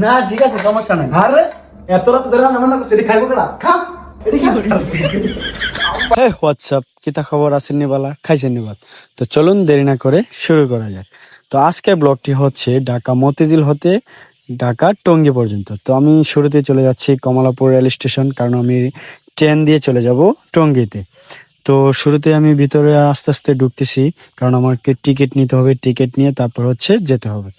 না ঠিক আছে, সমস্যা নাই। আরে এত রাত ধরে রান্না বান্না করছে, এটি খাইবো কেনা? খা, এটি খা। হ্যাঁ, হোয়াটসঅ্যাপ কিতা খবর আছেন নিবালা, খাইছেন নিবাদ। তো চলুন দেরি না করে শুরু করা যাক। তো আজকের ব্লগটি হচ্ছে ঢাকা মতিঝিল হতে ঢাকা টঙ্গী পর্যন্ত। তো আমি শুরুতে চলে যাচ্ছি কমলাপুর রেল স্টেশন, কারণ আমি ট্রেন দিয়ে চলে যাব টঙ্গীতে। তো শুরুতে আমি ভিতরে আস্তে আস্তে ঢুকতেছি, কারণ আমাকে টিকিট নিতে হবে, টিকিট নিয়ে তারপর হচ্ছে যেতে হবে।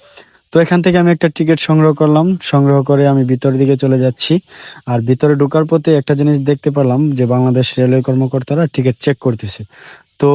তো এখান থেকে আমি একটা টিকিট সংগ্রহ করলাম, সংগ্রহ করে আমি ভিতরের দিকে চলে যাচ্ছি। আর ভিতরে ঢোকার পথে একটা জিনিস দেখতে পেলাম যে বাংলাদেশ রেলওয়ে কর্মকর্তারা টিকিট চেক করতেছে। তো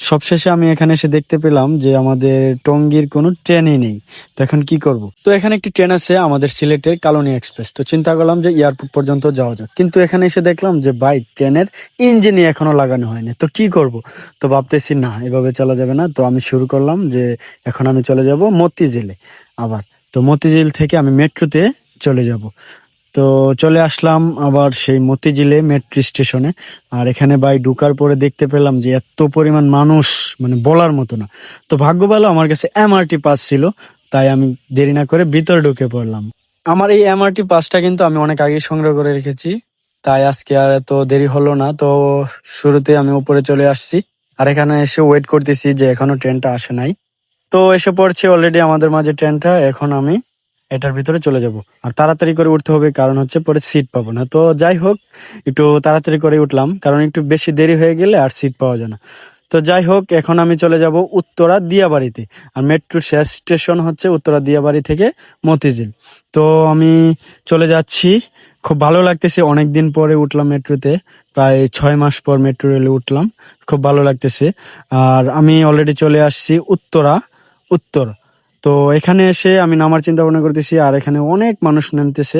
সবশেষে আমি এখানে এসে দেখতে পেলাম যে আমাদের টঙ্গীর কোনো ট্রেনই নেই। তো এখন কি করব? তো এখানে একটি ট্রেন আছে আমাদের সিলেটের কালনী এক্সপ্রেস। তো চিন্তা করলাম যে এয়ারপোর্ট পর্যন্ত যাওয়া যাক, কিন্তু এখানে এসে দেখলাম যে বাইক ট্রেনের ইঞ্জিনই এখনো লাগানো হয়নি। তো কি করব? তো ভাবতেছি না, এভাবে চলা যাবে না। তো আমি শুরু করলাম যে এখন আমি চলে যাব মতিঝিলে আবার। তো মতিঝিল থেকে আমি মেট্রোতে চলে যাব। তো চলে আসলাম আবার সেই মতিঝিলে মেট্রো স্টেশনে। আর এখানে ভাই ঢুকার পরে দেখতে পেলাম যে এত পরিমাণ মানুষ, মানে বলার মতো না। তো ভাগ্য ভালো আমার কাছে এমআরটি পাস ছিল, তাই আমি দেরি না করে ভিতরে ঢুকে পড়লাম। আমার এই এমআরটি পাসটা কিন্তু আমি অনেক আগে সংগ্রহ করে রেখেছি, তাই আজকে আর এত দেরি হলো না। তো শুরুতে আমি উপরে চলে আসছি, আর এখানে এসে ওয়েট করতেছি যে এখনো ট্রেনটা আসে নাই। তো এসে পড়ছে অলরেডি আমাদের মাঝে ট্রেনটা। এখন আমি এটার ভিতরে চলে যাব, আর তাড়াতাড়ি করে উঠতে হবে, কারণ হচ্ছে পরে সিট পাবো না। তো যাই হোক, একটু তাড়াতাড়ি করে উঠলাম, কারণ একটু বেশি দেরি হয়ে গেলে আর সিট পাওয়া যায় না। তো যাই হোক, এখন আমি চলে যাব উত্তরা দিয়াবাড়িতে। আর মেট্রোর শেষ স্টেশন হচ্ছে উত্তরা দিয়াবাড়ি থেকে মতিঝিল। তো আমি চলে যাচ্ছি, খুব ভালো লাগতেছে, অনেকদিন পরে উঠলাম মেট্রোতে, প্রায় 6 মাস পর মেট্রো রেলে উঠলাম, খুব ভালো লাগতেছে। আর আমি অলরেডি চলে আসছি উত্তরা উত্তর। তো এখানে এসে আমি নামার চিন্তা ভাবনা করতেছি, আর এখানে অনেক মানুষ নামতেছে।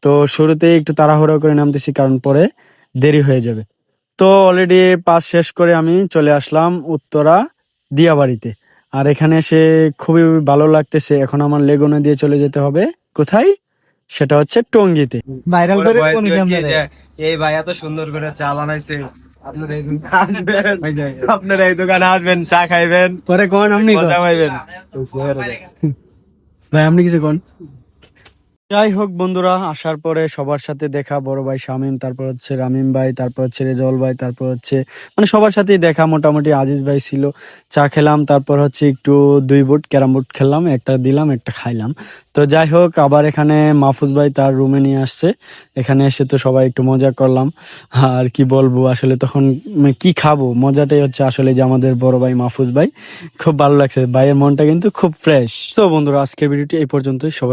তো শুরুতেই একটু তাড়াহুড়ো করে নামতেছি, কারণ পরে দেরি হয়ে যাবে। তো অলরেডি পাস শেষ করে আমি চলে আসলাম উত্তরা দিয়াবাড়িতে। আর এখানে এসে খুবই ভালো লাগতেছে। এখন আমার লেগুনা দিয়ে চলে যেতে হবে কোথায়, সেটা হচ্ছে টঙ্গীতে। ভাইরাল ওরা করে ভয় কোন পেয়ে ক্যামেরা গিয়ে যে, এই ভাই এত সুন্দর করে চা বানাইছে, আপনারা এই দোকানে আসবেন, আপনারা এই দোকানে আসবেন, চা খাইবেন, পরে কোন আপনি মজা পাইবেন। ভাই, আপনি কিছু কোন? যাই হোক বন্ধুরা, আসার পরে সবার সাথে দেখা, বড় ভাই শামীম, তারপর হচ্ছে রামিম ভাই, তারপর হচ্ছে রেজাউল ভাই, তারপর হচ্ছে মানে সবার সাথেই দেখা মোটামুটি। আজিজ ভাই ছিল, চা খেলাম, তারপর হচ্ছে একটু 2 বুট ক্যারাম বোর্ড খেললাম, একটা দিলাম একটা খাইলাম। তো যাই হোক, আবার এখানে মাহফুজ ভাই তার রুমে নিয়ে আসছে। এখানে এসে তো সবাই একটু মজা করলাম। আর কি বলবো আসলে, তখন মানে কি খাবো, মজাটাই হচ্ছে আসলে যে আমাদের বড় ভাই মাহফুজ ভাই, খুব ভালো লাগছে, ভাইয়ের মনটা কিন্তু খুব ফ্রেশ। তো বন্ধুরা, আজকের ভিডিওটি এই পর্যন্তই। সবাই